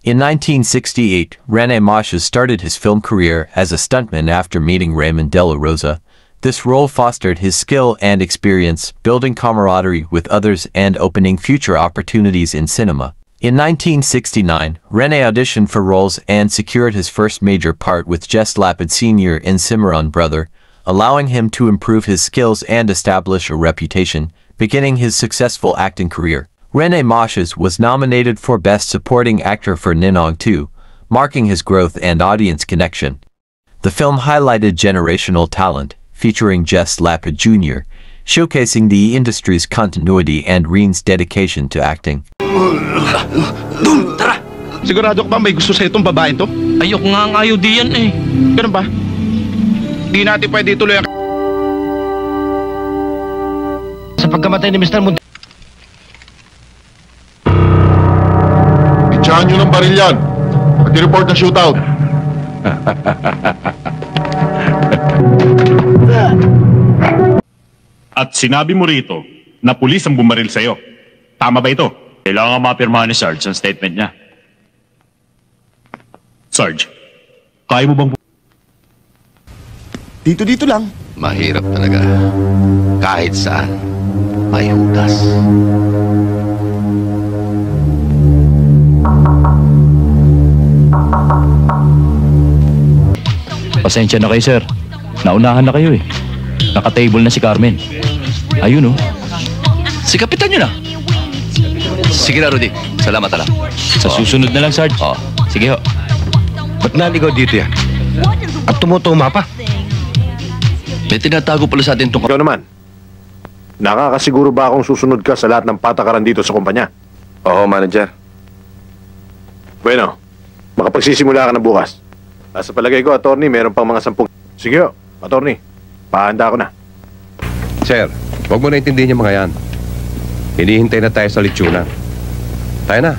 In 1968, Rene Masha started his film career as a stuntman after meeting Raymond De La Rosa. This role fostered his skill and experience, building camaraderie with others and opening future opportunities in cinema. In 1969, Rene auditioned for roles and secured his first major part with Jess Lapid Sr. in Cimarron Brother, allowing him to improve his skills and establish a reputation, beginning his successful acting career. Rene Masha was nominated for Best Supporting Actor for Ninong 2, marking his growth and audience connection. The film highlighted generational talent, featuring Jess Lapid Jr., showcasing the industry's continuity and Reen's dedication to acting. Dun, tara! Sigurado ka ba may gusto sa itong babaeng to? Ayok nga ang ayaw diyan eh. Ganun ba? Di natin pwede ituloy ang... Sa pagkamatay ni Mr. Mundo. Itsahan nyo ng baril yan at i-report na shootout. At sinabi mo rito na pulis ang bumaril sa'yo. Tama ba ito? Kailangan mapirmahan ni Sarge ang statement niya. Sarge, kaya mo bang... Dito lang. Mahirap talaga. Kahit saan, may hudas. Pasensya na kayo, sir. Naunahan na kayo eh. Naka-table na si Carmen. Ayun oh. Si Kapitan yun ah. Sige na, Rudy. Salamat lang. Sa susunod na lang, Sarge. Oo. Sige ho. Ba't naligaw dito yan? At tumutuma pa? May tinatago pala sa atin itong... Ikaw naman, nakakasiguro ba akong susunod ka sa lahat ng patakaran dito sa kumpanya? Oo, manager. Bueno, makapagsisimula ka na bukas. Sa palagay ko, attorney, meron pang mga 10... Sige ho, attorney. Pahanda ko na. Sir, huwag mo na intindihin yung mga yan. Hinihintay na tayo sa litsunan. Tayo na.